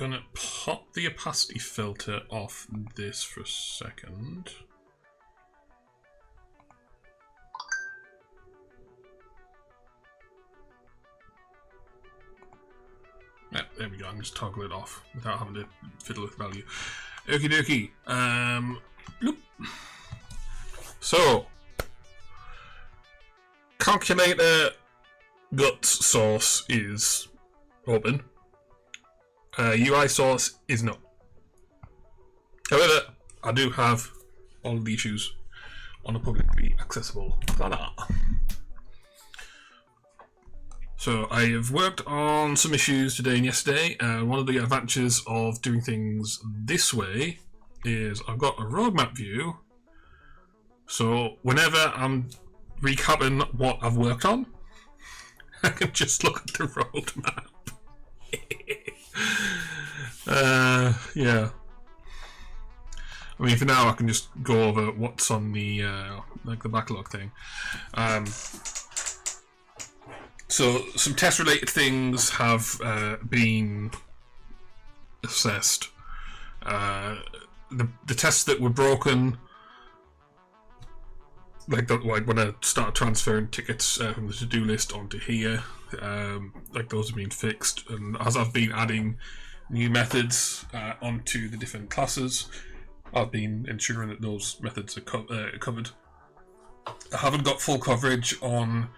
gonna pop the opacity filter off this for a second. Yeah, there we go. I can just toggle it off without having to fiddle with value. Okie dokie. Bloop. So, calculator guts source is open. UI source is not. However, I do have all of the issues on a publicly accessible planner. So I have worked on some issues today and yesterday. One of the advantages of doing things this way is I've got a roadmap view. So whenever I'm recapping what I've worked on, I can just look at the roadmap. Yeah. I mean, for now, I can just go over what's on the like the backlog thing. So some test-related things have been assessed. The tests that were broken, like when I start transferring tickets from the to-do list onto here, like those have been fixed. And as I've been adding new methods onto the different classes, I've been ensuring that those methods are covered. I haven't got full coverage on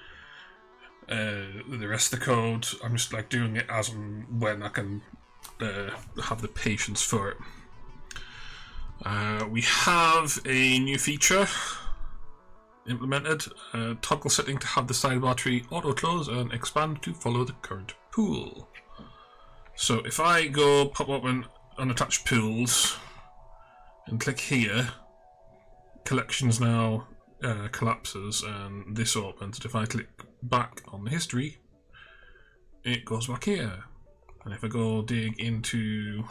the rest of the code. I'm just like doing it as and when I can have the patience for it. We have a new feature implemented, toggle setting to have the sidebar tree auto close and expand to follow the current pool. So if I go pop open unattached pools and click here, collections now collapses and this opens. If I click back on the history, it goes back here. And if I go dig into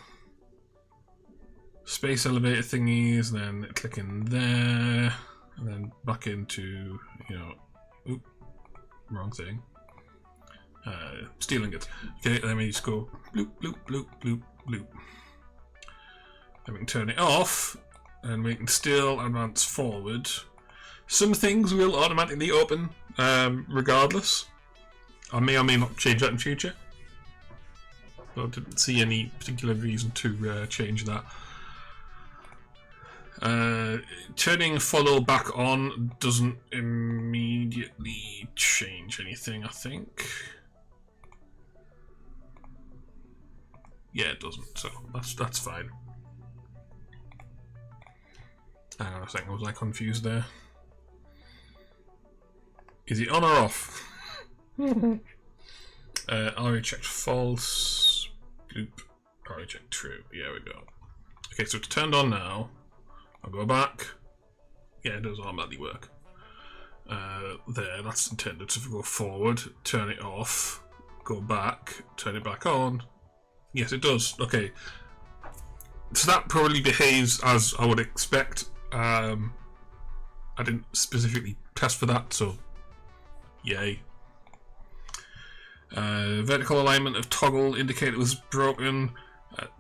space elevator thingies, then click in there, and then back into, you know, oop, wrong thing. Stealing it. Okay, let me just go bloop, bloop, bloop, bloop, bloop. Then we can turn it off, and we can still advance forward. Some things will automatically open regardless. I may or may not change that in future. But I didn't see any particular reason to change that. Turning follow back on doesn't immediately change anything, I think. Yeah, it doesn't, so that's fine. Hang on a second, was I confused there? Is it on or off? RA checked false. Bloop. RA checked true. Yeah, we go. Okay, so it's turned on now. I'll go back. Yeah, it does automatically work. There, that's intended. So if we go forward, turn it off, go back, turn it back on. Yes, it does. Okay. So that probably behaves as I would expect. I didn't specifically test for that, so yay. Vertical alignment of toggle indicator was broken.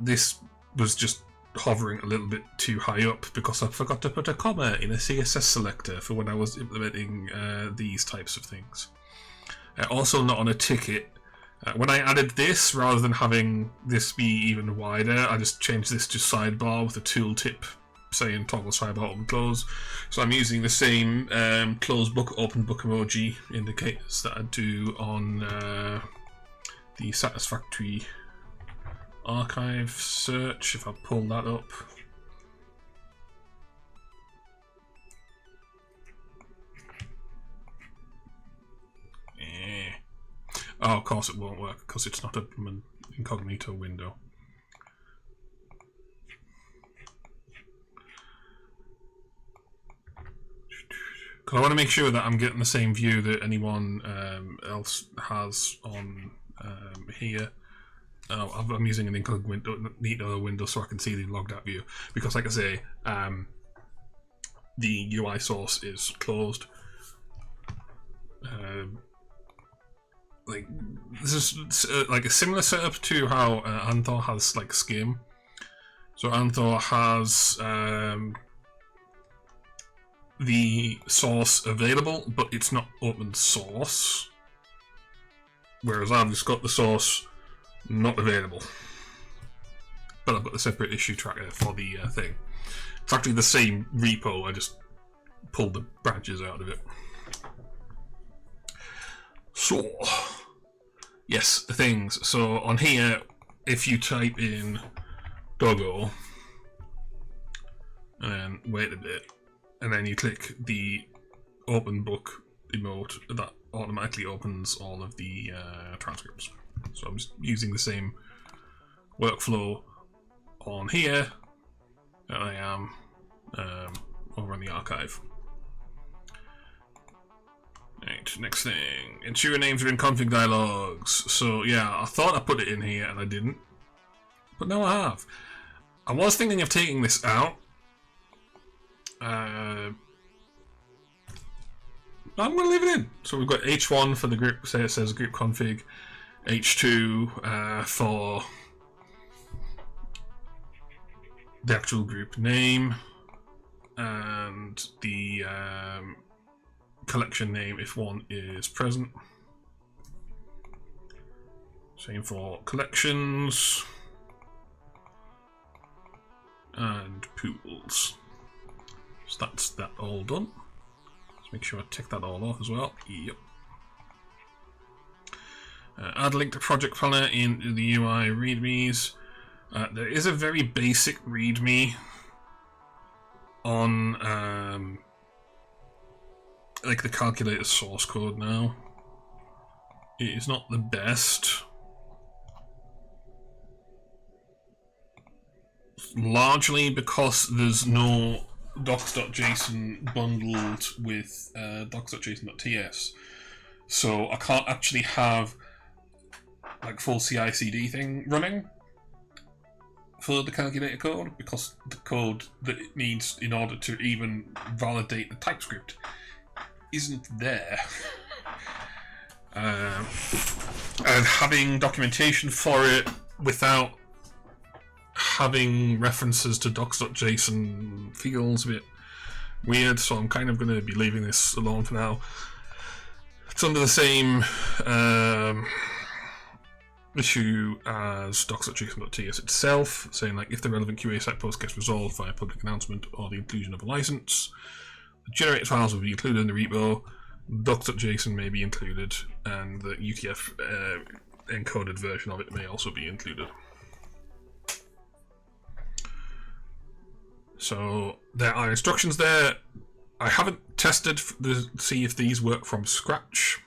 This was just hovering a little bit too high up because I forgot to put a comma in a CSS selector for when I was implementing these types of things. Also not on a ticket. When I added this, rather than having this be even wider, I just changed this to sidebar with a tooltip saying toggle sidebar open close. So I'm using the same close book, open book emoji indicators that I do on the satisfactory archive search. If I pull that up, oh, of course it won't work because it's not an incognito window. Because I want to make sure that I'm getting the same view that anyone else has on here. I'm using an incognito window so I can see the logged out view. Because, like I say, the UI source is closed. like this is like a similar setup to how Anthor has like Skim. So Anthor has the source available, but it's not open source. Whereas I've just got the source not available, but I've got the separate issue tracker for the thing. It's actually the same repo. I just pulled the branches out of it. So, yes, things. So on here, if you type in Doggo and then wait a bit, and then you click the open book emote, that automatically opens all of the transcripts. So I'm just using the same workflow on here that I am over in the archive. Right, next thing. Ensure names are in config dialogues. So yeah, I thought I put it in here and I didn't. But now I have. I was thinking of taking this out. I'm going to leave it in. So we've got H1 for the group, say it says group config. H2 for the actual group name. And the collection name if one is present. Same for collections and pools. So that's that all done. Let's make sure I tick that all off as well. Yep. Add link to project planner in the UI readmes. There is a very basic readme on like the calculator source code now. It is not the best. Largely because there's no docs.json bundled with docs.json.ts. So I can't actually have like full CI/CD thing running for the calculator code because the code that it needs in order to even validate the TypeScript isn't there. And having documentation for it without having references to docs.json feels a bit weird, so I'm kind of going to be leaving this alone for now. It's under the same issue as docs.json.ts itself, saying like if the relevant QA site post gets resolved via public announcement or the inclusion of a license, the generated files will be included in the repo, docs.json may be included, and the UTF encoded version of it may also be included. So there are instructions there. I haven't tested to see if these work from scratch.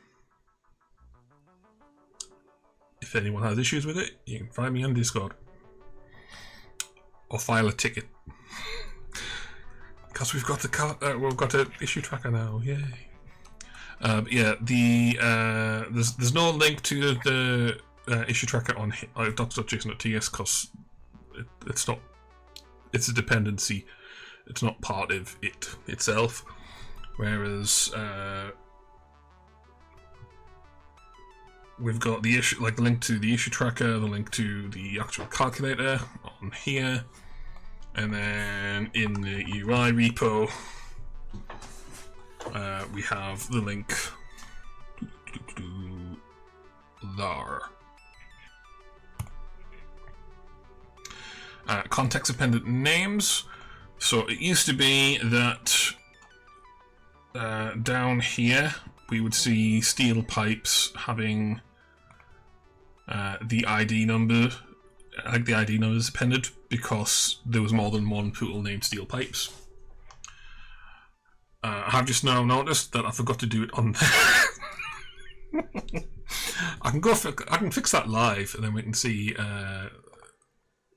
If anyone has issues with it, you can find me on Discord. Or file a ticket. Because we've got an issue tracker now, yay! Yeah, there's no link to the issue tracker on docs.json.ts because it's not. It's a dependency. It's not part of it itself. Whereas we've got the issue, like the link to the issue tracker, the link to the actual calculator on here. And then in the UI repo, we have the link there. Context dependent names. So it used to be that down here we would see steel pipes having the ID number, like the ID numbers appended, because there was more than one pool named steel pipes. I have just now noticed that I forgot to do it on there. I can fix that live, and then we can see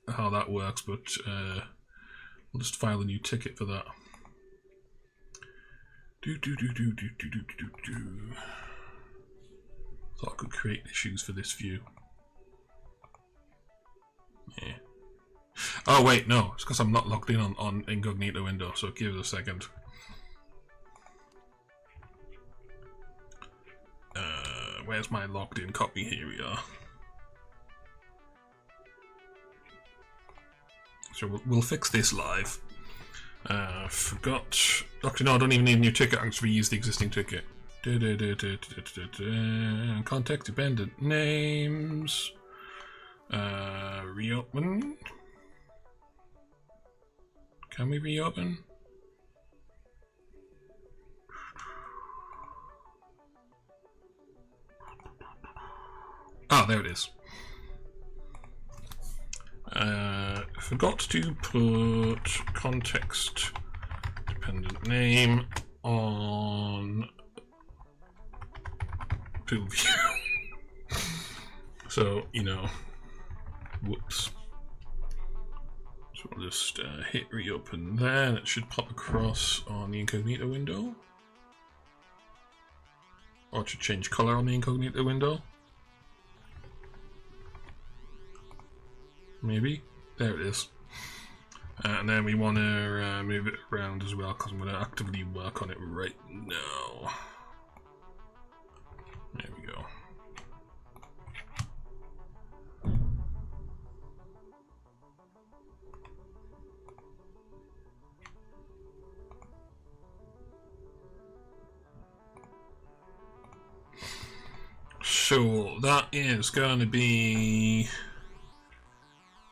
how that works. But we'll just file a new ticket for that. Thought I could create issues for this view. Yeah. Oh wait, no, it's because I'm not logged in on incognito window, so give it a second. where's my logged in copy? Here we are. So we'll fix this live. Forgot. Actually, no, I don't even need a new ticket. I'll just reuse the existing ticket. Contact dependent names. Reopen. Can we reopen? Ah, there it is. Forgot to put context dependent name on pool view. So, you know, whoops. So I'll just hit reopen there, and it should pop across on the incognito window. Or it should change color on the incognito window. Maybe. There it is. And then we want to move it around as well, because I'm going to actively work on it right now. There we go. So that is going to be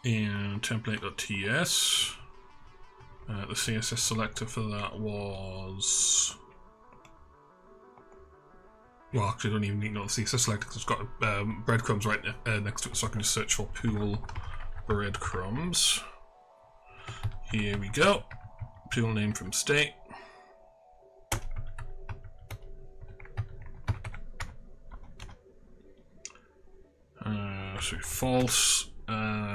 in template.ts. The CSS selector for that was... Well, actually I don't even need to know the CSS selector because it's got breadcrumbs right next to it, so I can just search for pool breadcrumbs. Here we go. Pool name from state. So false and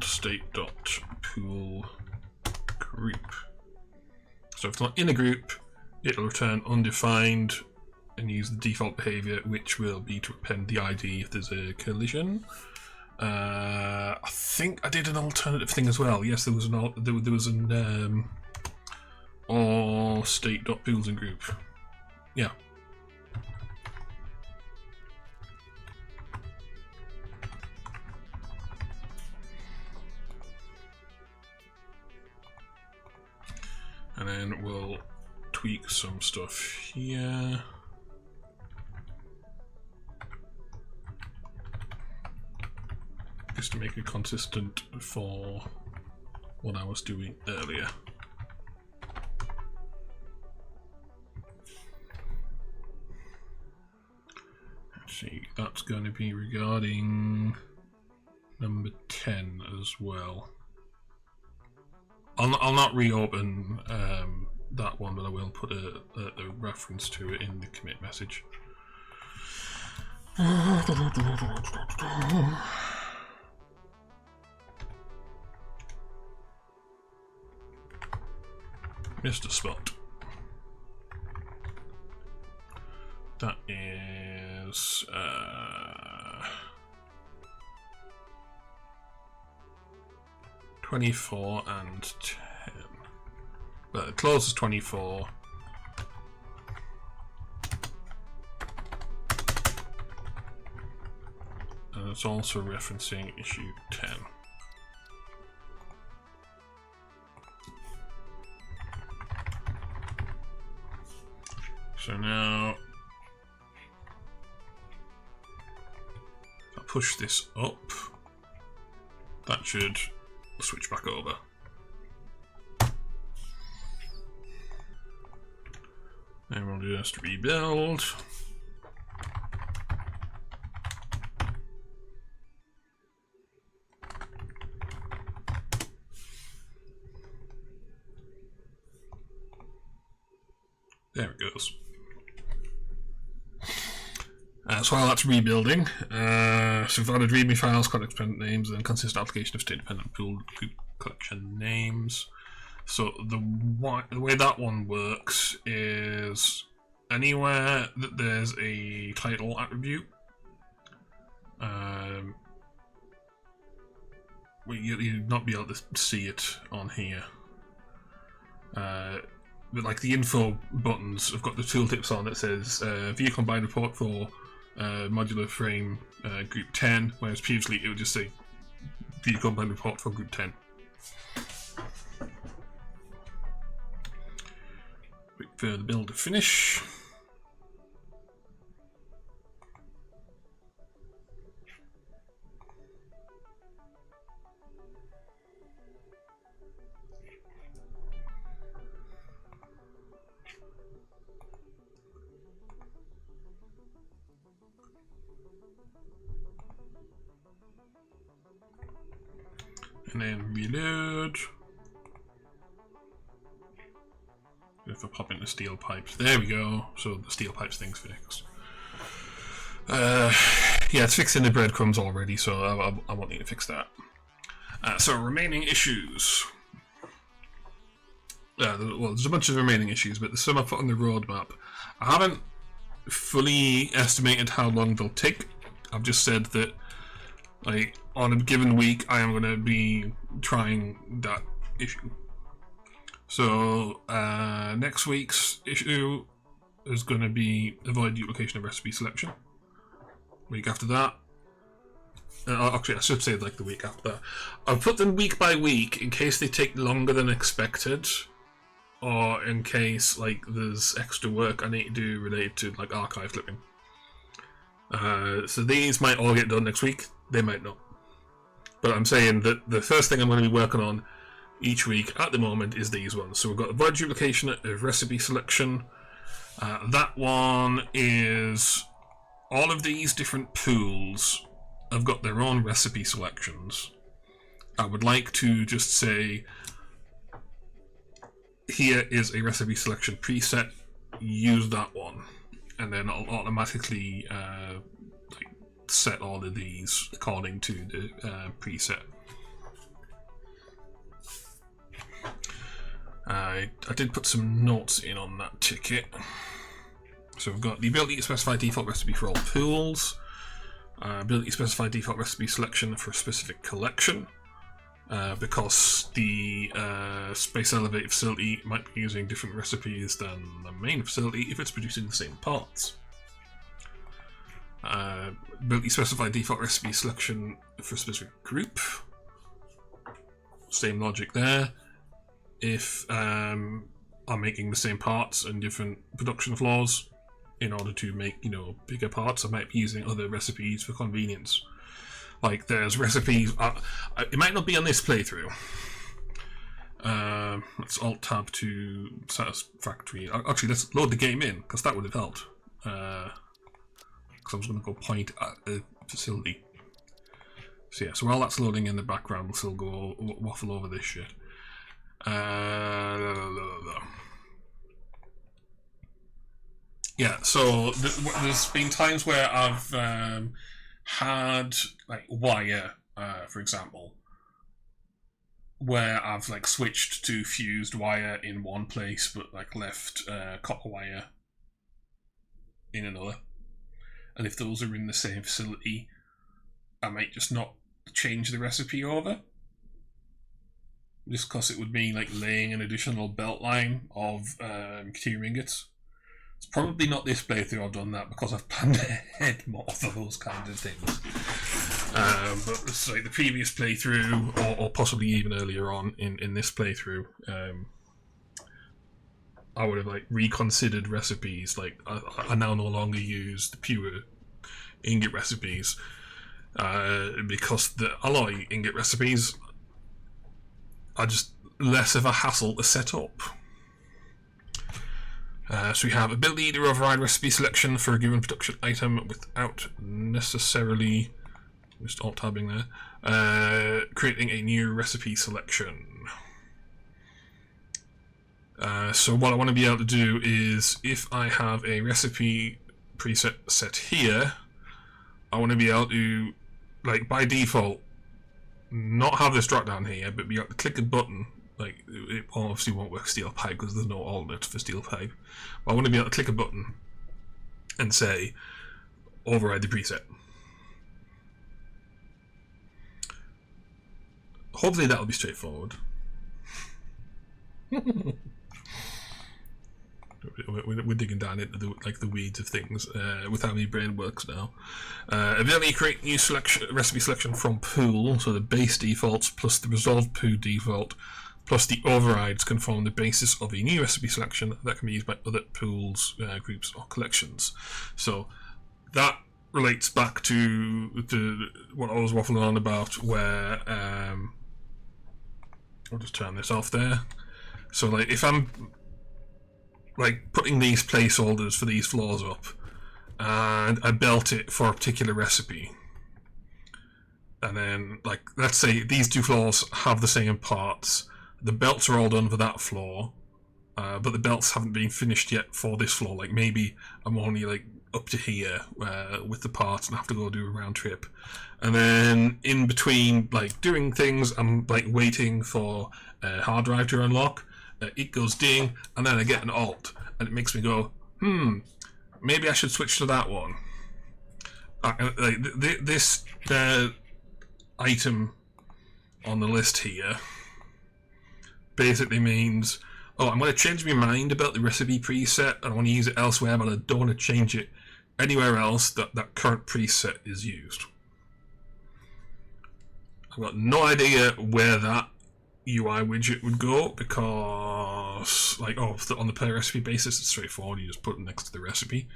state.pool group. So if it's not in a group, it'll return undefined and use the default behavior, which will be to append the ID if there's a collision. I think I did an alternative thing as well. Yes, there was an or state.pools and group. Yeah. And then we'll tweak some stuff here. Just to make it consistent for what I was doing earlier. Let's see, that's going to be regarding number 10 as well. I'll not reopen that one, but I will put a reference to it in the commit message. Missed a spot. That is 24 and 10. But it closes 24. And it's also referencing issue 10. So now if I push this up, that should switch back over. And we'll just rebuild. There it goes. So while that's rebuilding, so we've added README files, context dependent names, and consistent application of state dependent pool group collection names. So the way that one works is anywhere that there's a title attribute, you'll not be able to see it on here. like the info buttons have got the tooltips on that says view combined report for modular frame group 10, whereas previously it would just say view combined report for group 10. Wait for the build to finish. And then reload. If I pop into steel pipes, there we go. So the steel pipes thing's fixed. Yeah, it's fixing the breadcrumbs already, so I won't need to fix that. So remaining issues. Well, there's a bunch of remaining issues, but there's some I put on the roadmap. I haven't fully estimated how long they'll take. I've just said that, like, on a given week, I am going to be trying that issue. So, next week's issue is going to be avoid duplication of recipe selection. Week after that, actually, I should say like the week after that. I've put them week by week in case they take longer than expected, or in case like there's extra work I need to do related to like archive flipping. So these might all get done next week. They might not. But I'm saying that the first thing I'm going to be working on each week at the moment is these ones. So we've got avoid duplication of recipe selection. That one is all of these different pools have got their own recipe selections. I would like to just say, here is a recipe selection preset, use that one, and then I'll automatically set all of these according to the preset. I did put some notes in on that ticket. So we've got the ability to specify default recipe for all pools, ability to specify default recipe selection for a specific collection, because the space elevator facility might be using different recipes than the main facility if it's producing the same parts. Ability to specify default recipe selection for a specific group. Same logic there. If I'm making the same parts and different production floors, in order to make, you know, bigger parts, I might be using other recipes for convenience. Like there's recipes, it might not be on this playthrough. Let's Alt Tab to Satisfactory. Actually, let's load the game in, because that would have helped. Because I was going to go point at the facility. So yeah, so while that's loading in the background, we'll still go waffle over this shit. Yeah, so there's been times where I've had like wire, for example, where I've like switched to fused wire in one place, but like left copper wire in another. And if those are in the same facility, I might just not change the recipe over. Just because it would mean like laying an additional belt line of material ingots. It's probably not this playthrough I've done that, because I've planned ahead more for those kinds of things. But it's like the previous playthrough, or possibly even earlier on in this playthrough, I would have like reconsidered recipes. Like I now no longer use the pure ingot recipes, because the alloy ingot recipes are just less of a hassle to set up. So we have ability to override recipe selection for a given production item without necessarily, just alt-tabbing there, creating a new recipe selection. So what I want to be able to do is, if I have a recipe preset set here, I want to be able to, like by default, not have this drop down here, but be able to click a button. Like, it obviously won't work steel pipe because there's no alternate for steel pipe. But I want to be able to click a button and say, override the preset. Hopefully that'll be straightforward. We're digging down into the weeds of things with how my brain works now. Ability to create new recipe selection from pool, so the base defaults plus the resolved pool default plus the overrides can form the basis of a new recipe selection that can be used by other pools, groups, or collections. So that relates back to what I was waffling on about, where I'll just turn this off there. So like if I'm like putting these placeholders for these floors up and I belt it for a particular recipe, and then like let's say these two floors have the same parts, the belts are all done for that floor, but the belts haven't been finished yet for this floor. Like maybe I'm only like up to here with the parts and have to go do a round trip, and then in between like doing things I'm like waiting for a hard drive to unlock. It goes ding, and then I get an alt, and it makes me go, maybe I should switch to that one. Like this item on the list here basically means, oh, I'm going to change my mind about the recipe preset, and I want to use it elsewhere, but I don't want to change it anywhere else that current preset is used. I've got no idea where that UI widget would go, because like on the per recipe basis it's straightforward, you just put it next to the recipe.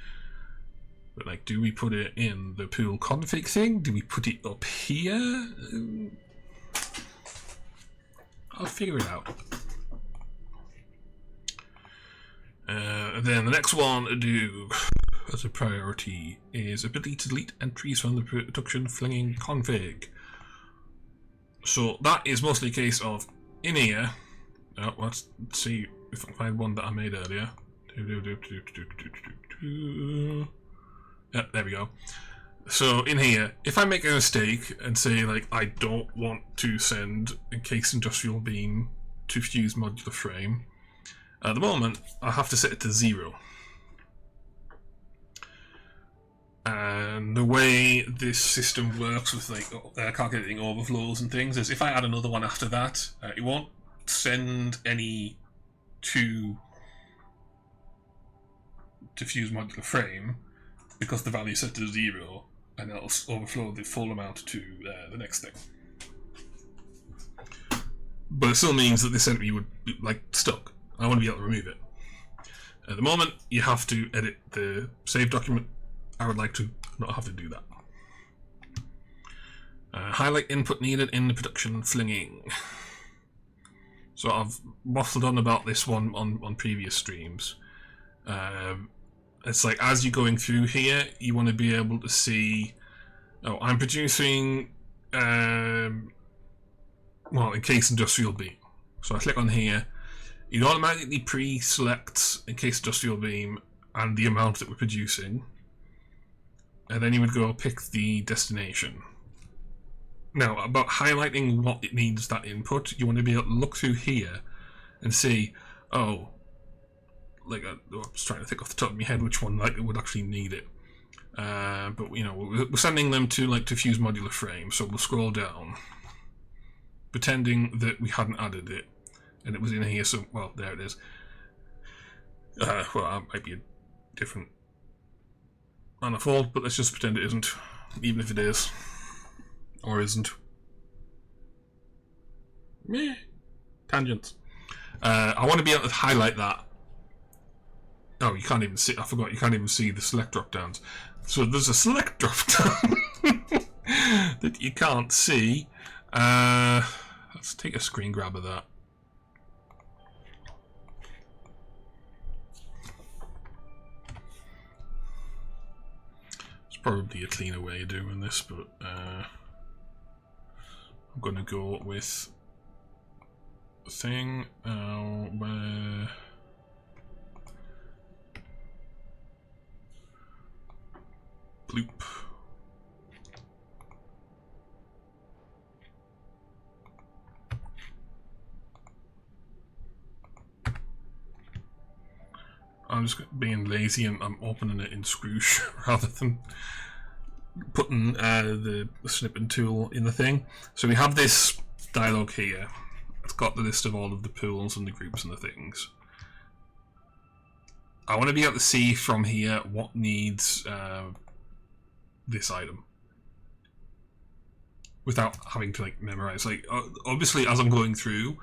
But like, do we put it in the pool config thing? Do we put it up here? I'll figure it out. Then the next one to do as a priority is ability to delete entries from the production flinging config. So that is mostly a case of in here. Let's see if I can find one that I made earlier. Yeah, there we go. So in here, if I make a mistake and say like I don't want to send encased industrial beam to fuse modular frame, at the moment I have to set it to 0. And the way this system works with like calculating overflows and things is if I add another one after that, it won't send any to fuse modular frame because the value is set to 0, and it'll overflow the full amount to the next thing. But it still means that this entry would be like stuck. I want to be able to remove it. At the moment, you have to edit the save document. I would like to not have to do that. Highlight input needed in the production flinging. So I've waffled on about this one on previous streams. It's like as you're going through here, you want to be able to see, oh, I'm producing encased industrial beam. So I click on here, it automatically pre-selects encased industrial beam and the amount that we're producing. And then you would go pick the destination. Now, about highlighting what it needs that input, you want to be able to look through here and see, oh, like I was trying to think off the top of my head which one like would actually need it. But you know, we're sending them to fuse modular frame, so we'll scroll down, pretending that we hadn't added it, and it was in here. So well, there it is. Well, that might be a different manifold, but let's just pretend it isn't, even if it is, or isn't. Meh. Tangents. I want to be able to highlight that. Oh, you can't even see. I forgot. You can't even see the select drop downs. So there's a select drop down that you can't see. Let's take a screen grab of that. Probably a cleaner way of doing this, but I'm gonna go with the thing where bloop. I'm just being lazy and I'm opening it in Scrooge rather than putting the snipping tool in the thing. So we have this dialog here. It's got the list of all of the pools and the groups and the things. I want to be able to see from here what needs this item without having to like memorize. Like obviously, as I'm going through,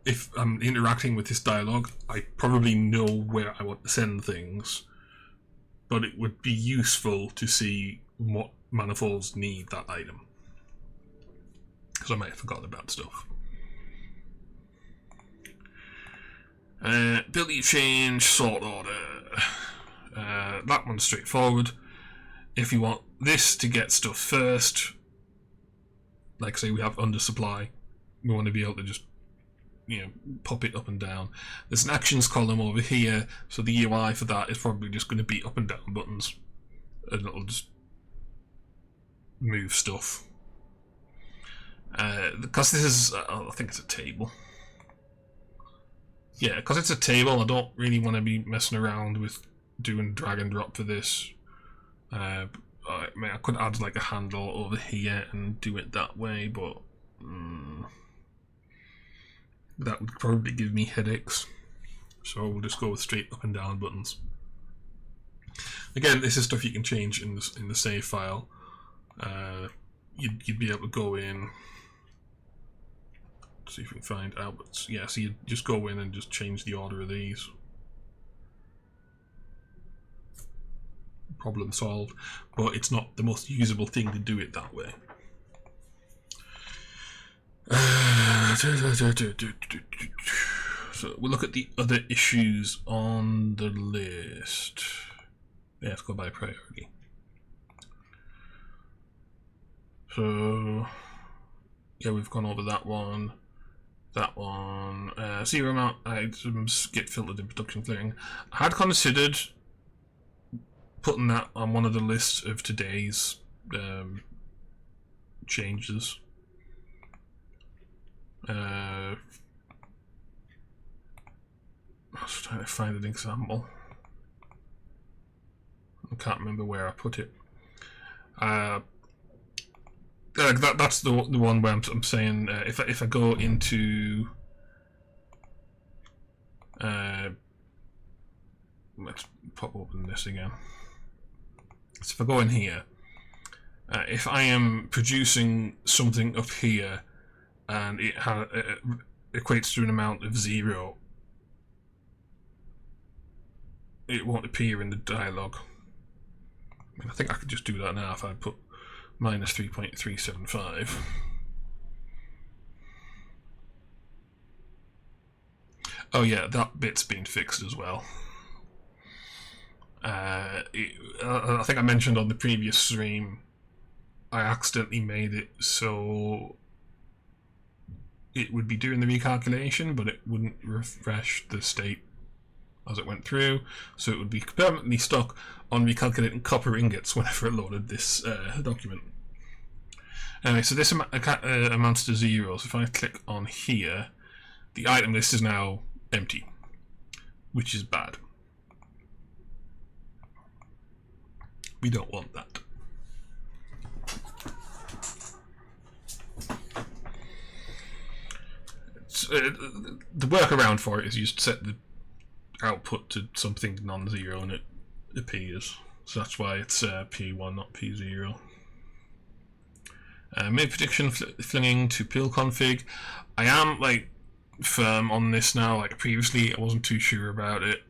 if I'm interacting with this dialogue, I probably know where I want to send things, but it would be useful to see what manifolds need that item, because I might have forgotten about stuff. Ability change, sort order. That one's straightforward. If you want this to get stuff first, like say we have undersupply, we want to be able to just, you know, pop it up and down. There's an actions column over here, so the UI for that is probably just going to be up and down buttons, and it'll just move stuff. Because this is, I think it's a table. Yeah, because it's a table, I don't really want to be messing around with doing drag and drop for this. I mean, I could add like a handle over here and do it that way, but that would probably give me headaches. So we'll just go with straight up and down buttons. Again, this is stuff you can change in the save file. You'd be able to go in. See if we can find Albert's. Yeah, so you just go in and just change the order of these. Problem solved, but it's not the most usable thing to do it that way. So we'll look at the other issues on the list. Yeah, let's go by priority. So yeah, we've gone over that one. That one, zero amount items get filtered in production clearing. I had considered putting that on one of the lists of today's changes. I was trying to find an example. I can't remember where I put it. That's the one where I'm saying if I go into let's pop open this again. So if I go in here, if I am producing something up here and it equates to an amount of 0, it won't appear in the dialogue. I mean, I think I could just do that now if I put minus 3.375. Oh yeah, that bit's been fixed as well. I think I mentioned on the previous stream, I accidentally made it so it would be doing the recalculation, but it wouldn't refresh the state as it went through, so it would be permanently stuck on recalculating copper ingots whenever it loaded this document. Anyway, so this amounts to 0, so if I click on here, the item list is now empty, which is bad. We don't want that. The workaround for it is you just set the output to something non-zero and it appears. So that's why it's P1, not P0. Made prediction flinging to pill config. I am like firm on this now. Like previously, I wasn't too sure about it,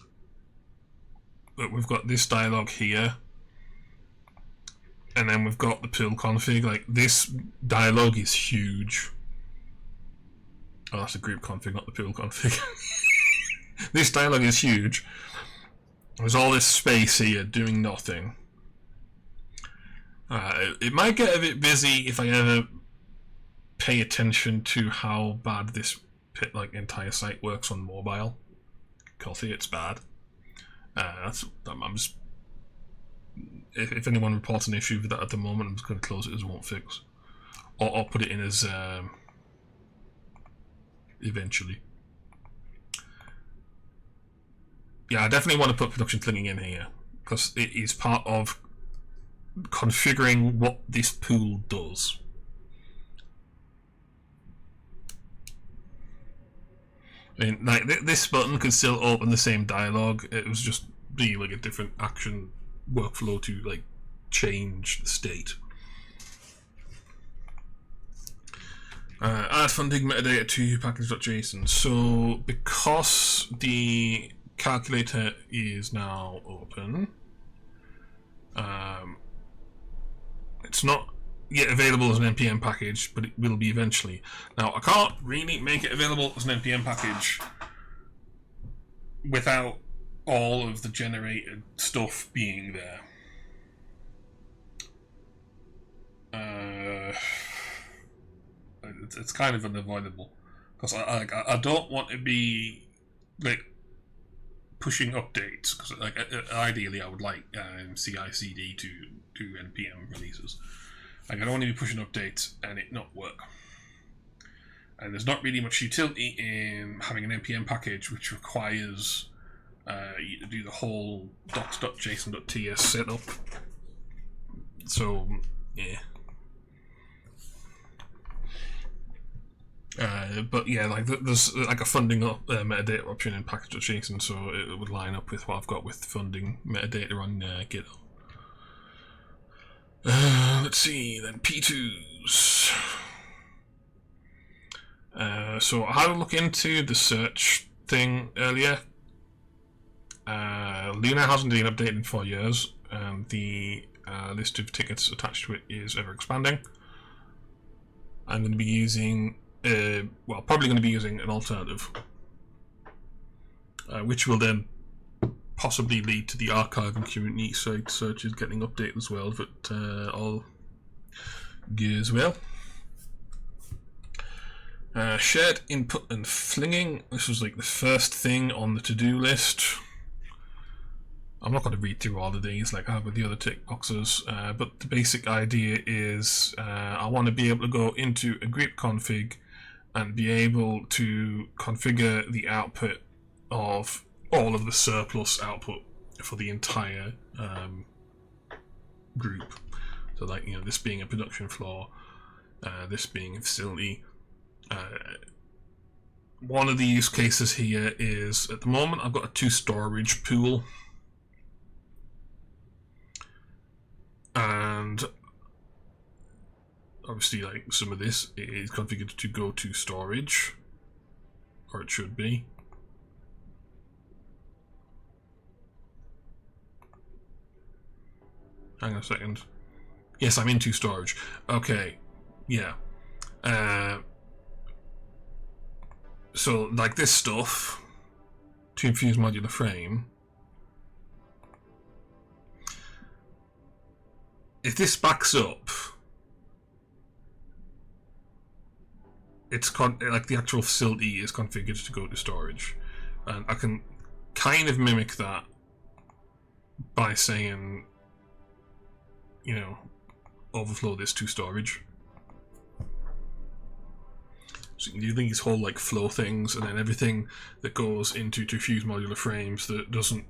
but we've got this dialogue here, and then we've got the pill config. Like this dialogue is huge. Oh, that's a group config, not the pill config. This dialogue is huge. There's all this space here doing nothing. It might get a bit busy if I ever pay attention to how bad this entire site works on mobile. Coffee, it's bad. I'm just, if anyone reports an issue with that at the moment, I'm just going to close it as won't fix, or put it in as eventually. Yeah, I definitely want to put production clinging in here because it is part of configuring what this pool does. I mean, like this button could still open the same dialogue. It was just be like a different action workflow to like change the state. Add funding metadata to package.json. So because the calculator is now open, it's not yet available as an npm package, but it will be eventually. Now I can't really make it available as an npm package without all of the generated stuff being there. It's kind of unavoidable because I don't want to be like pushing updates, because like ideally I would like CI/CD to do npm releases. Like I don't want to be pushing updates and it not work. And there's not really much utility in having an npm package which requires you to do the whole docs.json.ts setup. So yeah. But yeah, like there's like a funding metadata option in package.json, so it would line up with what I've got with funding metadata on Git. Let's see, then P2s. So I had a look into the search thing earlier. Luna hasn't been updated in 4 years, and the list of tickets attached to it is ever expanding. I'm going to be using probably going to be using an alternative, which will then possibly lead to the archive and community site searches getting updated as well, but all goes well. Shared input and flinging. This was like the first thing on the to-do list. I'm not going to read through all of these like I have with the other tick boxes, but the basic idea is I want to be able to go into a group config and be able to configure the output of all of the surplus output for the entire group. So like, you know, this being a production floor, this being a facility. One of the use cases here is, at the moment I've got a 2 storage pool, and obviously like some of this is configured to go to storage, or it should be. Hang on a second. Yes, I'm into storage. Okay, yeah. So like this stuff, to infuse modular frame, if this backs up, it's like the actual facility is configured to go to storage, and I can kind of mimic that by saying, you know, overflow this to storage. So you can do these whole like flow things, and then everything that goes into to fuse modular frames that doesn't,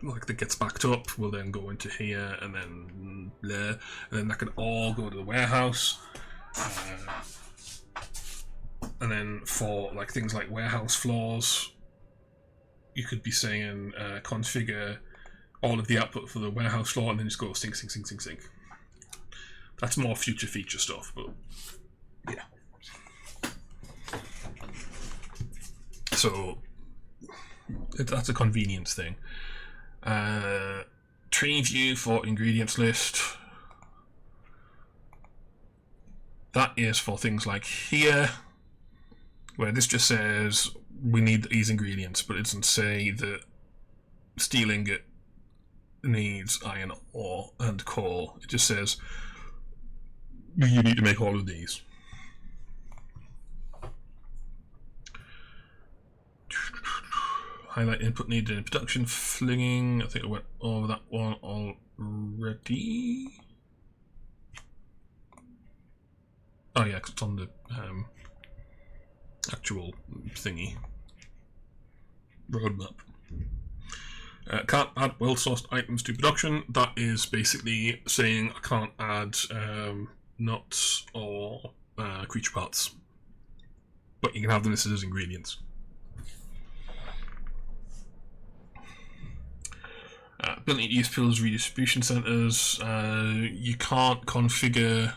like, that gets backed up will then go into here, and then there, and then that can all go to the warehouse. And then for like things like warehouse floors, you could be saying configure all of the output for the warehouse floor, and then just go sync, sync, sync, sync, sync. That's more future feature stuff, but yeah. So that's a convenience thing. Tree view for ingredients list. That is for things like here, where this just says we need these ingredients, but it doesn't say that steel ingot needs iron ore and coal. It just says you need to make all of these. Highlight input needed in production. Flinging, I think I went over that one already. Oh yeah, 'cause it's on the actual thingy roadmap. Can't add well-sourced items to production. That is basically saying I can't add nuts or creature parts, but you can have them listed as ingredients. ability to use pools, redistribution centers. You can't configure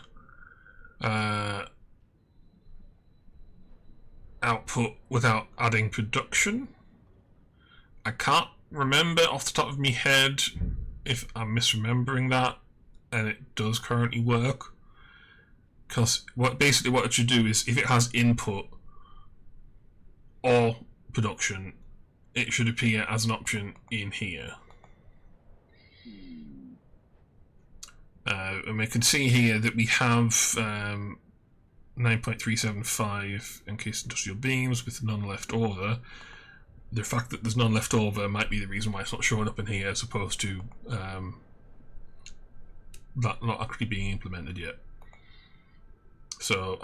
output without adding production. I can't remember off the top of my head if I'm misremembering that, and it does currently work. Because basically what it should do is, if it has input or production, it should appear as an option in here. And we can see here that we have 9.375 encased industrial beams with none left over. The fact that there's none left over might be the reason why it's not showing up in here, as opposed to that not actually being implemented yet. So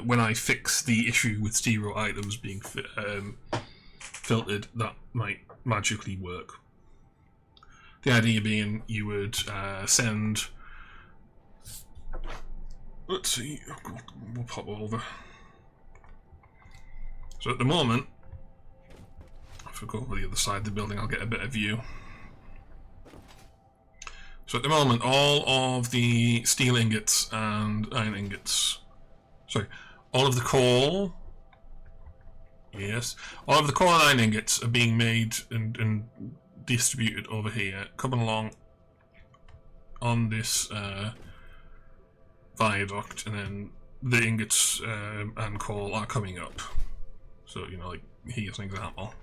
when I fix the issue with zero items being filtered, that might magically work. The idea being you would send... Let's see, we'll pop over. So at the moment, if I go over the other side of the building, I'll get a better view. So at the moment, all of the steel ingots and iron ingots, sorry, all of the coal, yes, all of the coal and iron ingots are being made and distributed over here, coming along on this viaduct, and then the ingots and coal are coming up. So, you know, like, here's an example.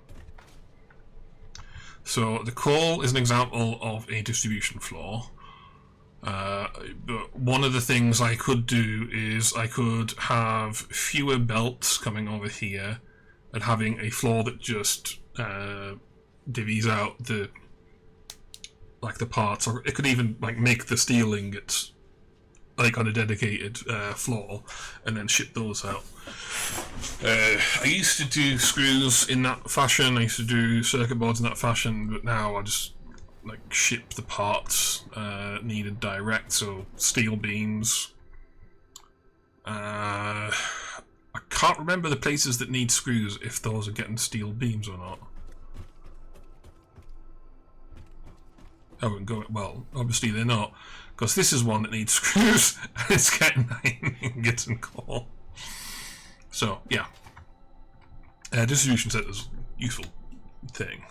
So the coal is an example of a distribution floor. But one of the things I could do is I could have fewer belts coming over here and having a floor that just divvies out the parts, or it could even like make the steel ingots like on a dedicated floor and then ship those out. I used to do screws in that fashion, I used to do circuit boards in that fashion, but now I just like ship the parts needed direct, so steel beams. I can't remember the places that need screws, if those are getting steel beams or not. Oh, well, obviously they're not, because this is one that needs screws, and it's getting iron ingots and coal. So, yeah. Distribution centers, useful thing.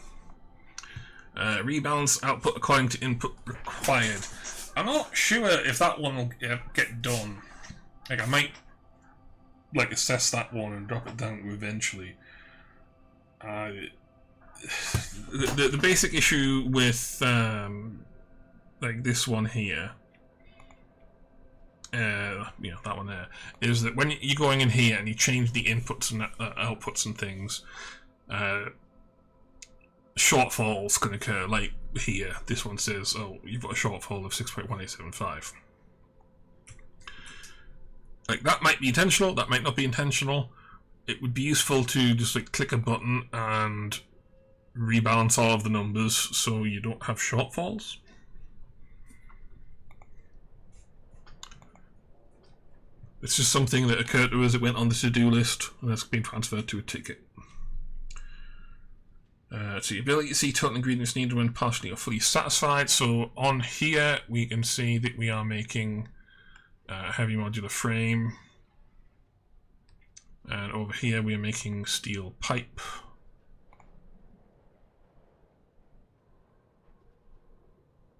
Rebalance output according to input required. I'm not sure if that one will get done. Like, I might like assess that one and drop it down eventually. The basic issue with like this one here, you know, that one there, is that when you're going in here and you change the inputs and outputs and things, shortfalls can occur. Like here, this one says, oh, you've got a shortfall of 6.1875. Like, that might be intentional, that might not be intentional. It would be useful to just like click a button and rebalance all of the numbers so you don't have shortfalls. It's just something that occurred to us. It went on the to-do list and it's been transferred to a ticket. So the ability to see total ingredients needed when partially or fully satisfied. So on here we can see that we are making a heavy modular frame, and over here we are making steel pipe.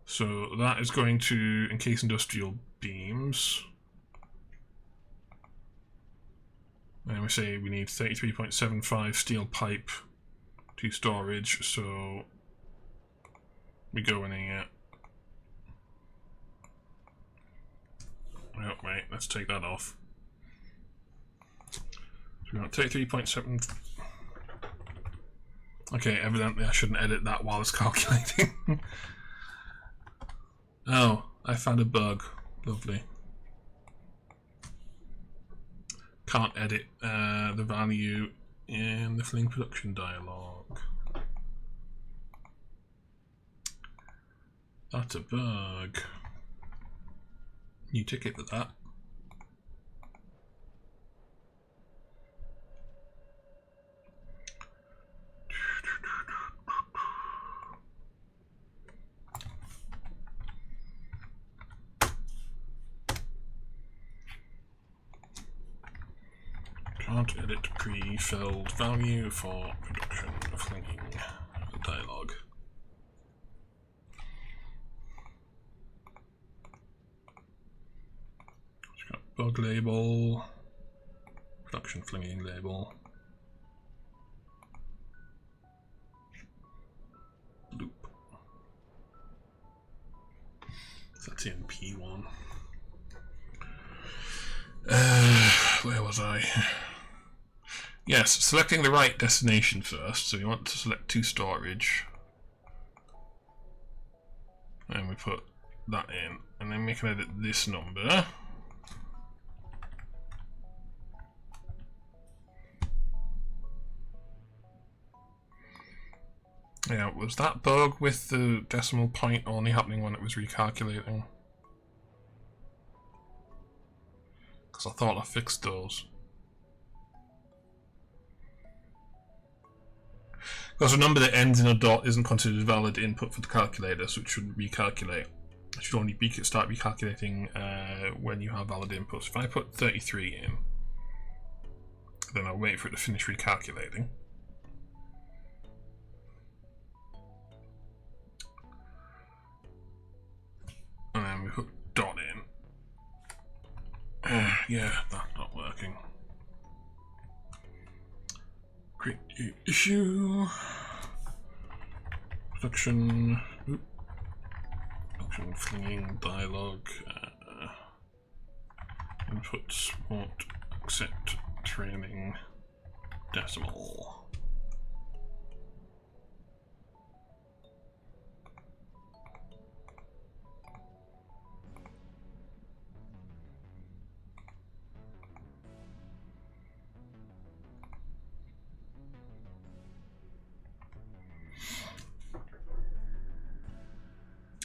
So that is going to encase industrial beams. And we say we need 33.75 steel pipe to storage, so we go in here. Oh, wait, let's take that off. So we got 33.7. Okay, evidently I shouldn't edit that while it's calculating. Oh, I found a bug. Lovely. Can't edit the value in the Fling production dialog. That's a bug. New ticket for that. not edit pre-filled value for production flinging dialogue. Bug label, production flinging label, loop. So that's in P1. Where was I? Yes, selecting the right destination first. So we want to select to storage. And we put that in. And then we can edit this number. Yeah, was that bug with the decimal point only happening when it was recalculating? Because I thought I fixed those. Because a number that ends in a dot isn't considered valid input for the calculator, so it shouldn't recalculate. It should only start recalculating when you have valid inputs. If I put 33 in, then I'll wait for it to finish recalculating. And then we put dot in. Yeah, that's not working. Create new issue. Production flinging dialogue. Inputs won't accept trailing decimal.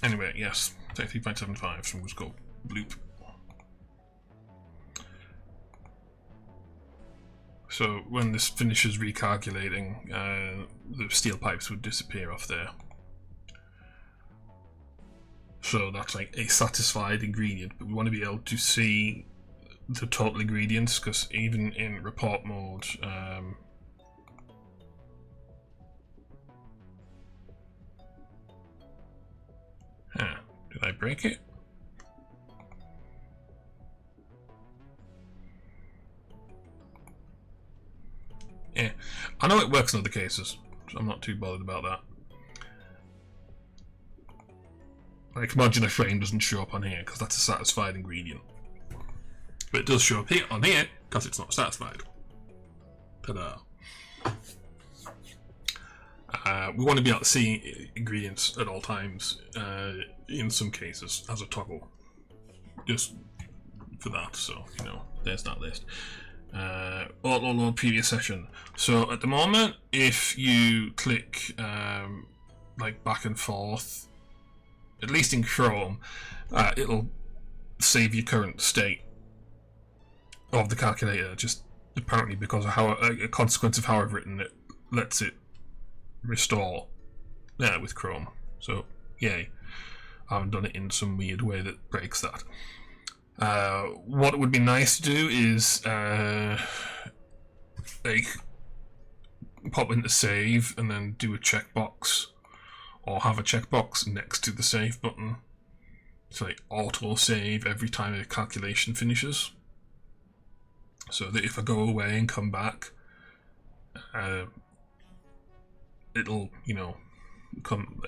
Anyway, yes, 33.75, so we'll just go bloop. So when this finishes recalculating, the steel pipes would disappear off there. So that's like a satisfied ingredient, but we want to be able to see the total ingredients, because even in report mode, did I break it? Yeah, I know it works in other cases, so I'm not too bothered about that. Like, imagine a frame doesn't show up on here because that's a satisfied ingredient. But it does show up here on here because it's not satisfied. Ta-da. We want to be able to see ingredients at all times, in some cases, as a toggle. Just for that, so, you know, there's that list. Auto load previous session. So at the moment, if you click like back and forth, at least in Chrome, it'll save your current state of the calculator, just apparently because of how a consequence of how I've written it lets it restore with Chrome. So yay, I haven't done it in some weird way that breaks that. What would be nice to do is like pop into save and then do a checkbox, or have a checkbox next to the save button to like auto save every time a calculation finishes, so that if I go away and come back, it'll, you know, come.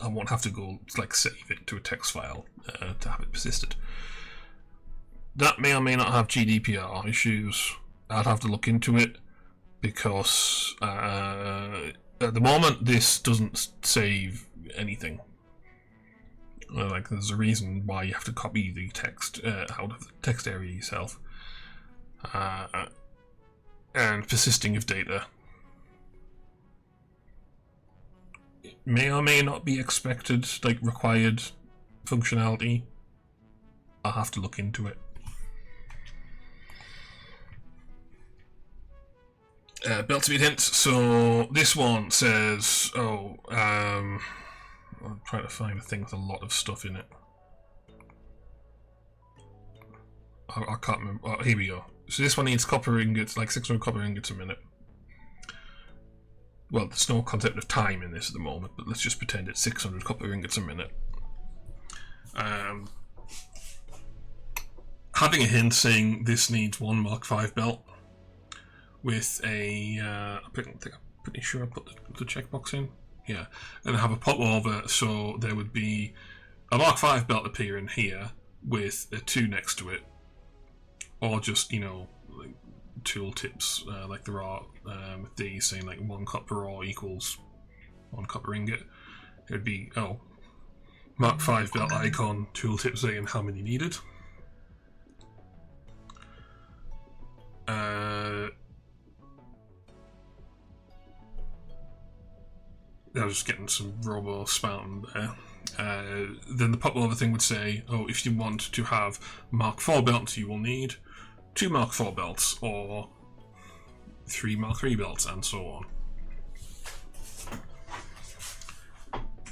I won't have to go like save it to a text file to have it persisted. That may or may not have GDPR issues. I'd have to look into it, because at the moment this doesn't save anything. Like, there's a reason why you have to copy the text out of the text area yourself. And persisting of data may or may not be expected, like required functionality. I'll have to look into it. Belt speed hints. So this one says, I'm trying to find a thing with a lot of stuff in it. I can't remember. Oh, here we go. So this one needs copper ingots, like 600 copper ingots a minute. Well, there's no concept of time in this at the moment, but let's just pretend it's 600 copper ingots a minute. Having a hint saying this needs one Mark V belt with a, I'm pretty sure I put the checkbox in. Yeah, and have a pop over, so there would be a Mark V belt appearing here with a 2 next to it, or just, you know, like tool tips like there are with these saying like 1 copper ore equals 1 copper ingot. It would be, oh, Mark V belt icon, tool tip saying how many needed. I was just getting some robo spam there. Then the pop over thing would say, oh, if you want to have Mark IV belts, you will need 2 Mark IV belts, or 3 Mark III belts, and so on.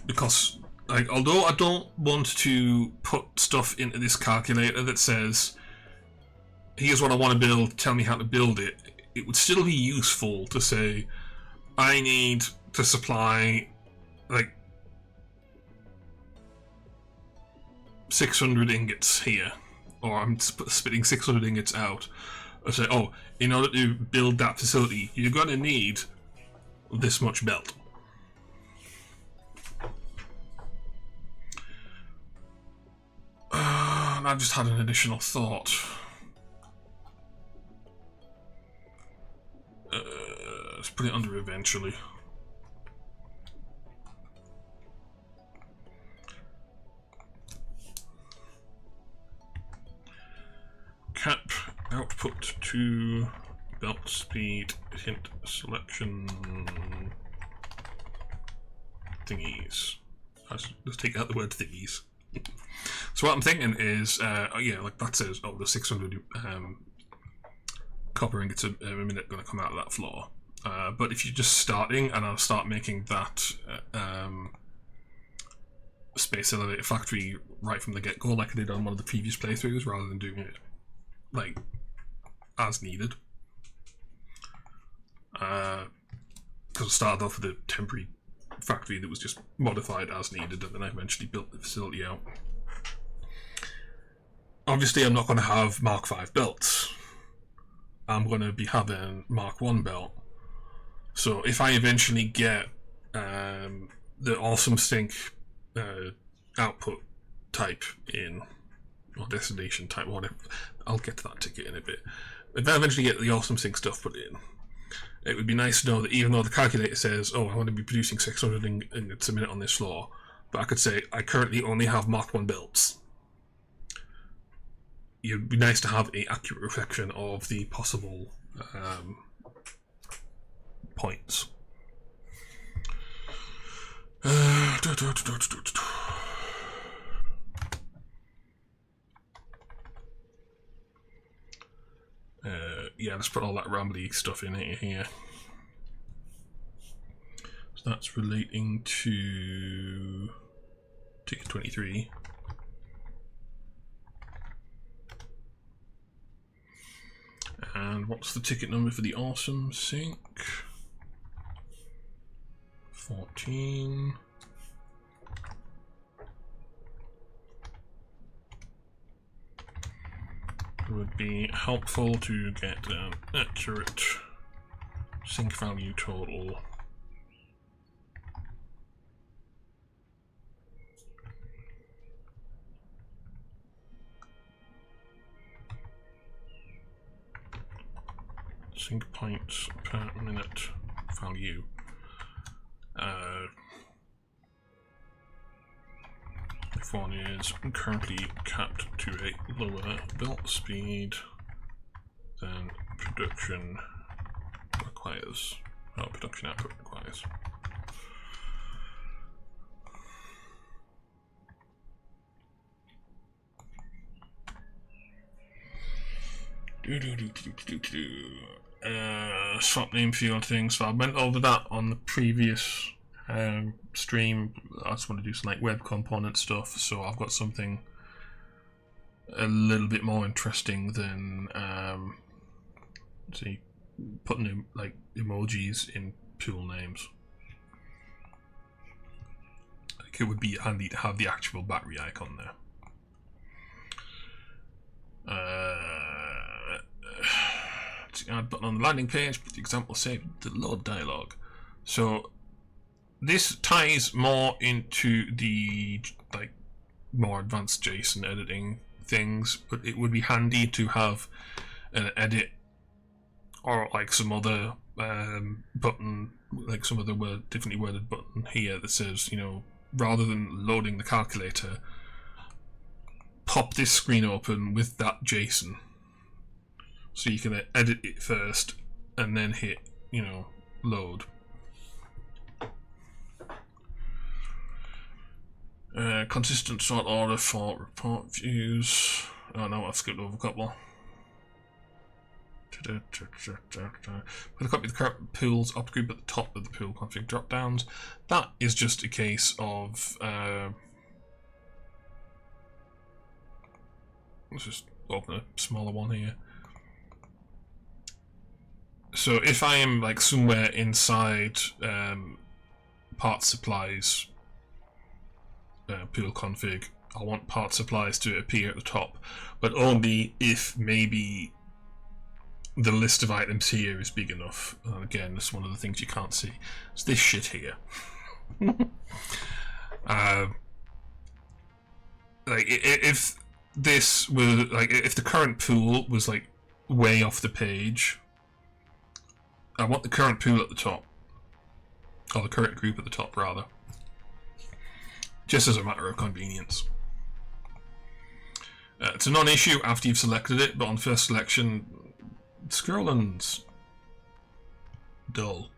Because, like, although I don't want to put stuff into this calculator that says, here's what I want to build, tell me how to build it, it would still be useful to say, I need to supply, like, 600 ingots here, or I'm spitting 600 ingots out. I say, oh, in order to build that facility, you're going to need this much belt. And I just had an additional thought. Let's put it under eventually. Cap output to belt speed hint selection thingies. Let's take out the word thingies. So what I'm thinking is, yeah, like that says, oh, the 600 copper ingots a minute going to come out of that floor. But if you're just starting, and I'll start making that space elevator factory right from the get-go, like I did on one of the previous playthroughs, rather than doing it like as needed. Because I started off with a temporary factory that was just modified as needed, and then I eventually built the facility out. Obviously, I'm not going to have Mark V belts. I'm going to be having Mark I belt. So if I eventually get the awesome sync output type in, or destination type, whatever, I'll get to that ticket in a bit. If I eventually get the awesome sync stuff put in, it would be nice to know that even though the calculator says, oh, I want to be producing 600 ingots a minute on this floor, but I could say, I currently only have Mark I belts. It would be nice to have an accurate reflection of the possible points. Yeah, let's put all that rambly stuff in here. So that's relating to ticket 23. And what's the ticket number for the awesome sync? 14. It would be helpful to get an accurate sync value total. Sync points per minute value. If one is currently capped to a lower belt speed than production requires, or production output requires. Swap name field thing. So I went over that on the previous stream. I just want to do some like web component stuff, so I've got something a little bit more interesting than See, putting like emojis in pool names. Like, it would be handy to have the actual battery icon there. Add button on the landing page, put the example saved to load dialog. So this ties more into the like more advanced JSON editing things, but it would be handy to have an edit or like some other button, like some other differently worded button here that says, you know, rather than loading the calculator, pop this screen open with that JSON. So you can edit it first and then hit, you know, load. Consistent sort order for report views. Oh no, I've skipped over a couple. Put a copy of the current pool's opt group at the top of the pool config dropdowns. That is just a case of let's just open a smaller one here. So if I am like somewhere inside part supplies pool config, I want part supplies to appear at the top, but only if maybe the list of items here is big enough. And again, that's one of the things you can't see. It's this shit here. Like if this was like if the current pool was like way off the page, I want the current pool at the top, or the current group at the top rather, just as a matter of convenience. It's a non-issue after you've selected it, but on first selection, scrolling's dull.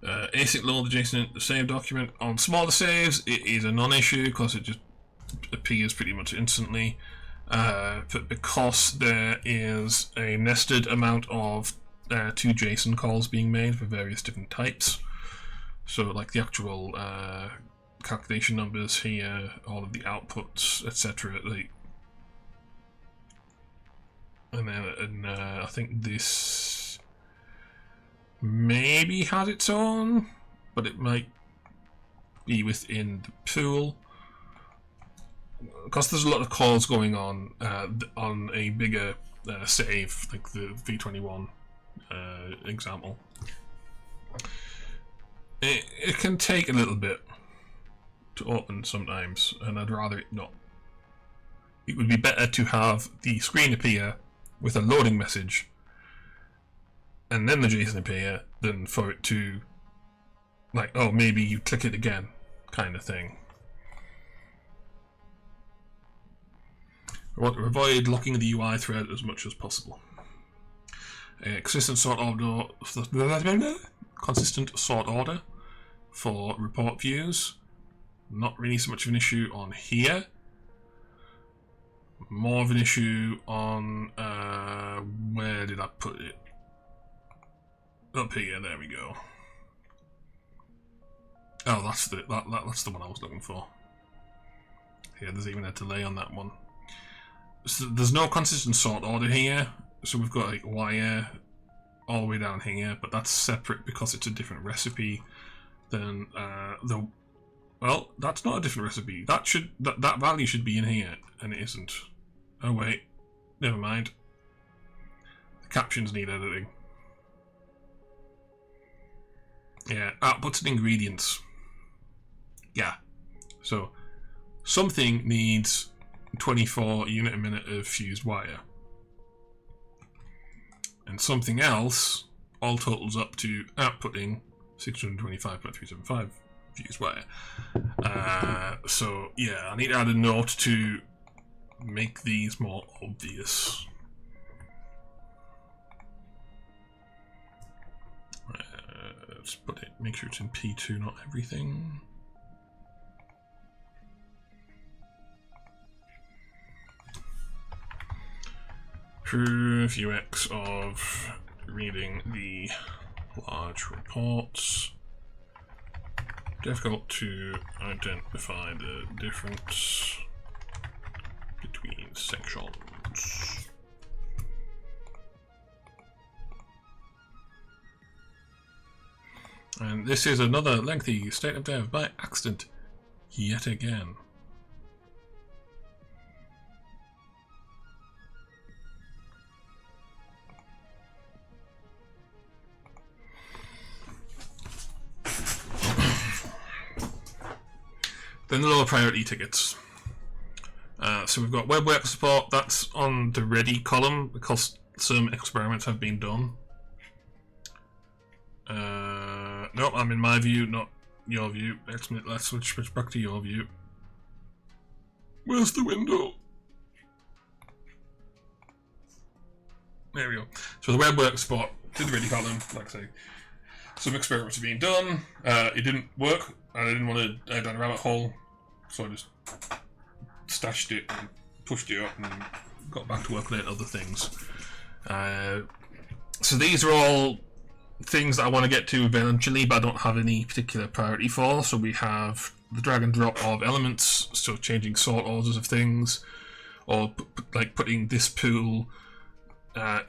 Async load adjacent the save document. On smaller saves, it is a non-issue because it just appears pretty much instantly. But because there is a nested amount of 2 JSON calls being made for various different types, so like the actual calculation numbers here, all of the outputs, etc. And then I think this maybe has its own, but it might be within the pool because there's a lot of calls going on a bigger save, like the v21 example. It can take a little bit to open sometimes, and I'd rather it not. It would be better to have the screen appear with a loading message and then the JSON appear than for it to, like, oh, maybe you click it again kind of thing. I want to avoid locking the UI thread as much as possible. Consistent sort order for report views. Not really so much of an issue on here. More of an issue on where did I put it? Up here. There we go. Oh, that's the that's the one I was looking for. Here, there's even a delay on that one. So there's no consistent sort order here. So we've got like wire all the way down here, but that's separate because it's a different recipe than the. Well, that's not a different recipe. That value should be in here, and it isn't. Oh wait, never mind. The captions need editing. Yeah, outputs and ingredients. Yeah, so something needs 24 unit a minute of fused wire, and something else all totals up to outputting 625.375 fused wire. So yeah, I need to add a note to make these more obvious. Let's put it, make sure it's in P2, not everything. Proof UX of reading the large reports. Difficult to identify the difference between sections. And this is another lengthy state of dev by accident, yet again. Then the lower priority tickets. So we've got web work support, that's on the ready column because some experiments have been done. Nope, I'm in my view, not your view. Let's switch back to your view. Where's the window? There we go. So the web work support to the ready column, like I say. Some experiments have been done. It didn't work, and I didn't want to go down a rabbit hole, so I just stashed it and pushed it up and got back to working on other things. So these are all things that I want to get to eventually, but I don't have any particular priority for. So we have the drag and drop of elements, so changing sort orders of things, or like putting this pool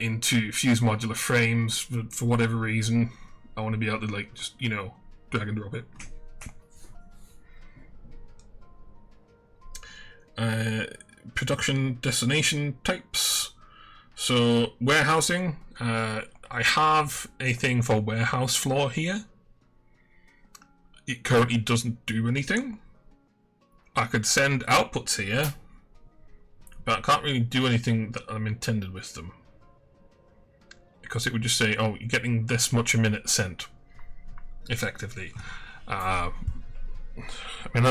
into fuse modular frames for whatever reason. I want to be able to like just, you know, drag and drop it. Production destination types. So warehousing, I have a thing for warehouse floor here. It currently doesn't do anything. I could send outputs here, but I can't really do anything that I'm intended with them, because it would just say, oh, you're getting this much a minute sent, effectively. I mean,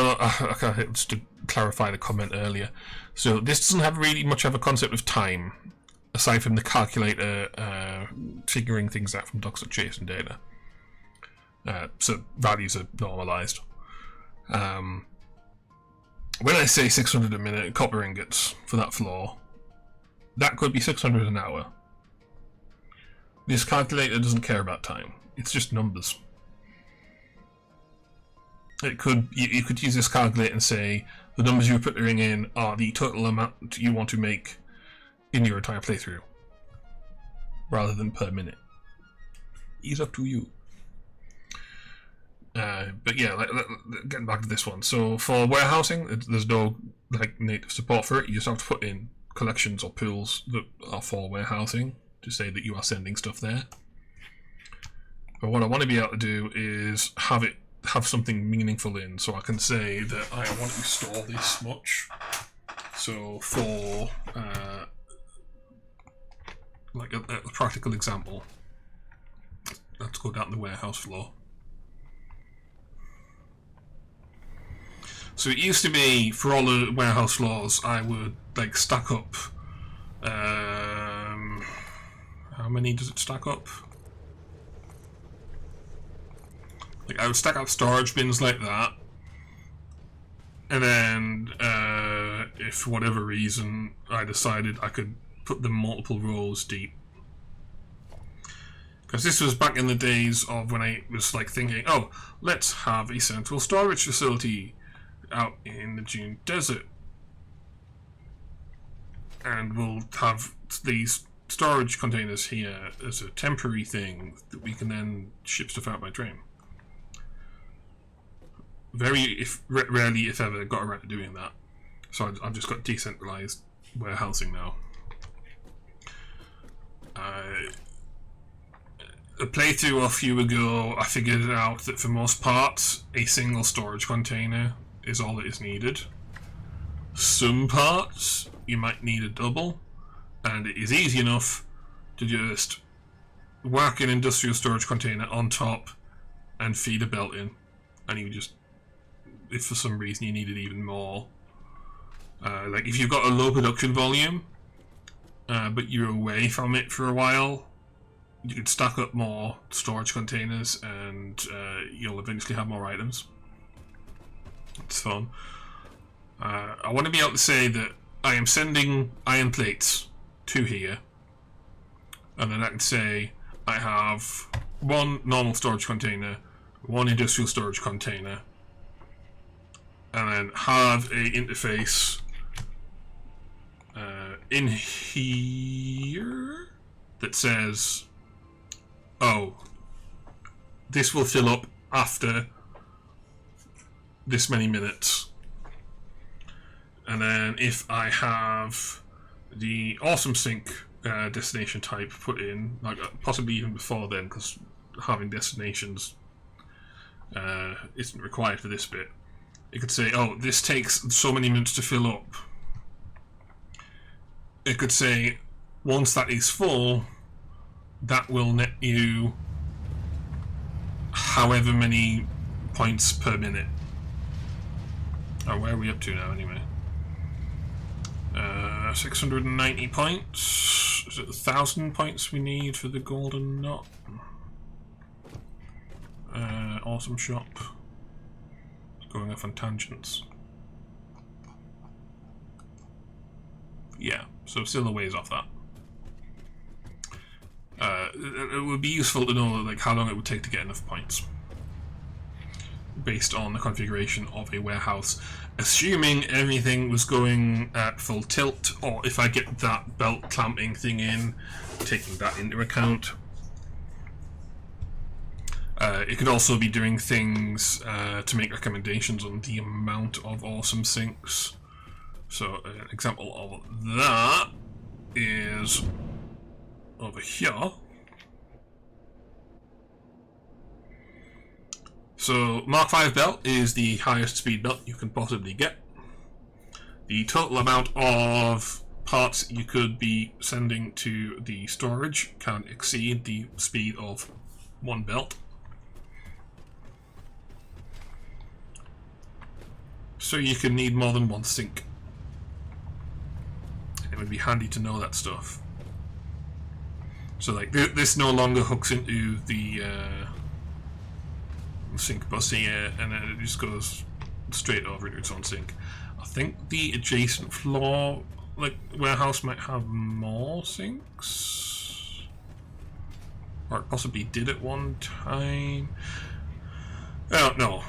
just to clarify the comment earlier, so this doesn't have really much of a concept of time, aside from the calculator figuring things out from docs.json data. So values are normalized. When I say 600 a minute copper ingots for that floor, that could be 600 an hour. This calculator doesn't care about time. It's just numbers. You could use this calculator and say the numbers you're putting in are the total amount you want to make in your entire playthrough, rather than per minute. It's up to you. But yeah, getting back to this one. So for warehousing, there's no like native support for it. You just have to put in collections or pools that are for warehousing to say that you are sending stuff there. But what I want to be able to do is have something meaningful in, so I can say that I want to store this much. So for like a practical example, let's go down the warehouse floor. So it used to be, for all the warehouse floors, I would like stack up. How many does it stack up? Like I would stack up storage bins like that, and then if for whatever reason I decided I could put them multiple rows deep. Because this was back in the days of when I was like thinking, oh, let's have a central storage facility out in the Dune Desert, and we'll have these storage containers here as a temporary thing that we can then ship stuff out by train. Rarely, if ever, got around to doing that. So I've just got decentralized warehousing now. A playthrough a few ago, I figured out that for most parts, a single storage container is all that is needed. Some parts, you might need a double, and it is easy enough to just whack an industrial storage container on top and feed a belt in, and you just, if for some reason you needed even more, like if you've got a low production volume but you're away from it for a while, you could stack up more storage containers and you'll eventually have more items. It's fun. I want to be able to say that I am sending iron plates to here, and then I can say I have one normal storage container, one industrial storage container, and then have a interface in here that says, oh, this will fill up after this many minutes. And then if I have the awesome sink destination type put in, like possibly even before then, because having destinations isn't required for this bit, it could say, oh, this takes so many minutes to fill up. It could say, once that is full, that will net you however many points per minute. Oh, where are we up to now anyway? 690 points. Is it 1,000 points we need for the golden knot? Awesome shop. Going off on tangents. Yeah, so still a ways off that. It would be useful to know like how long it would take to get enough points based on the configuration of a warehouse, assuming everything was going at full tilt, or if I get that belt clamping thing in, taking that into account. It could also be doing things to make recommendations on the amount of awesome sinks. So an example of that is over here. So Mark V belt is the highest speed belt you can possibly get. The total amount of parts you could be sending to the storage can exceed the speed of one belt. So you can need more than one sink. It would be handy to know that stuff. So like this no longer hooks into the sink bus here, and then it just goes straight over into its own sink. I think the adjacent floor, like warehouse, might have more sinks, or it possibly did at one time. Oh no,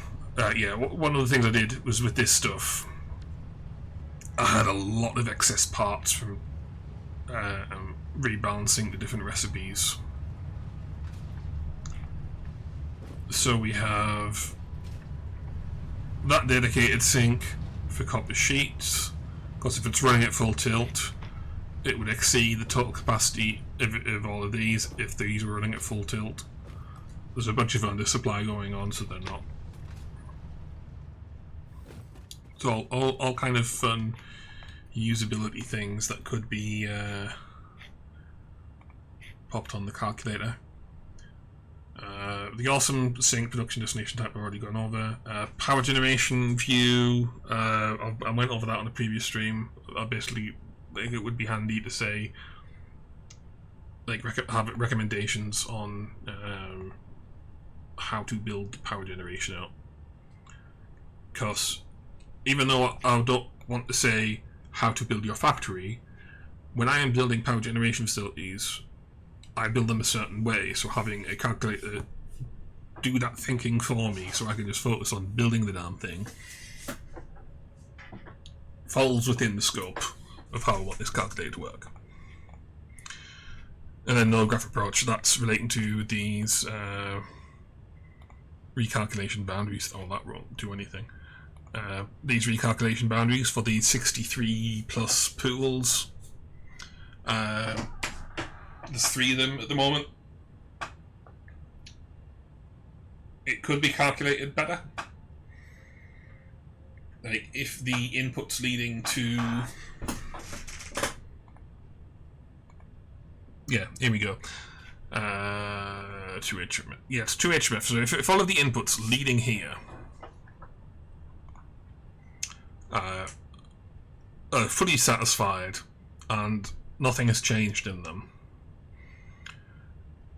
yeah. One of the things I did was with this stuff, I had a lot of excess parts from rebalancing the different recipes. So we have that dedicated sink for copper sheets, because if it's running at full tilt, it would exceed the total capacity of all of these if these were running at full tilt. There's a bunch of undersupply going on, so they're not. So all kind of fun usability things that could be popped on the calculator. The awesome sink production destination type I've already gone over. Power generation view, I went over that on the previous stream. I basically think it would be handy to say, like, have recommendations on how to build power generation out. Because even though I don't want to say how to build your factory, when I am building power generation facilities, I build them a certain way, so having a calculator do that thinking for me so I can just focus on building the damn thing falls within the scope of how I want this calculator to work. And then no graph approach, that's relating to these recalculation boundaries. Oh, that won't do anything. These recalculation boundaries for the 63 plus pools. There's 3 of them at the moment. It could be calculated better. Like, if the inputs leading to... Yeah, here we go. 2 HMF. Yeah, it's 2 HMF. So if all of the inputs leading here are fully satisfied and nothing has changed in them,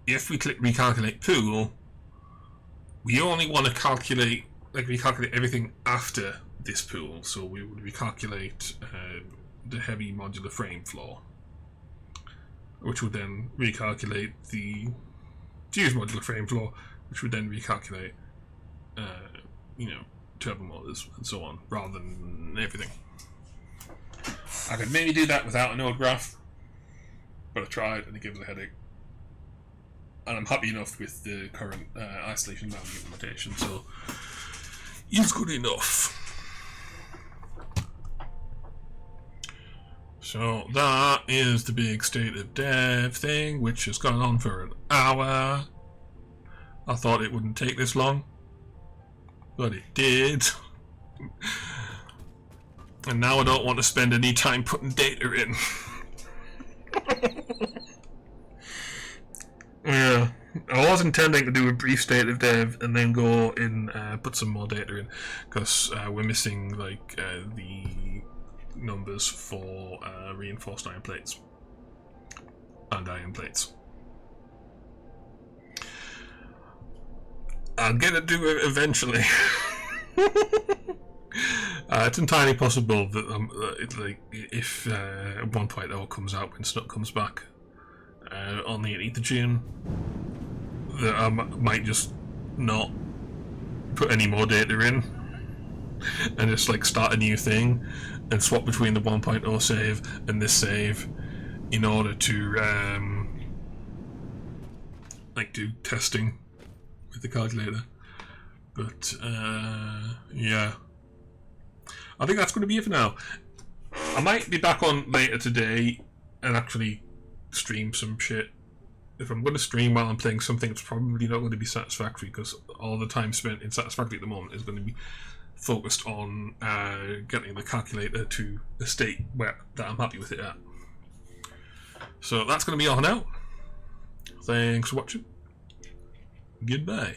if we click recalculate pool, we only want to calculate, like, recalculate everything after this pool. So we would recalculate the heavy modular frame floor, which would then recalculate the fused modular frame floor, which would then recalculate, turbo motors and so on, rather than everything. I could maybe do that without a node graph, but I tried and it gives a headache. and I'm happy enough with the current isolation boundary implementation, so it's good enough. So that is the big state of dev thing, which has gone on for an hour. I thought it wouldn't take this long, but it did. And now I don't want to spend any time putting data in. Yeah, I was intending to do a brief state of dev and then go in, put some more data in, because we're missing like the numbers for reinforced iron plates and iron plates. I'll get to do it eventually. It's entirely possible that like if 1.0 comes out when Snook comes back on the 18th of June, that I might just not put any more data in and just like start a new thing and swap between the 1.0 save and this save in order to like do testing with the calculator. But yeah, I think that's going to be it for now. I might be back on later today and actually stream some shit. If I'm going to stream while I'm playing something, it's probably not going to be Satisfactory, because all the time spent in Satisfactory at the moment is going to be focused on getting the calculator to a state where that I'm happy with it at. So that's going to be all now. Thanks for watching. Goodbye.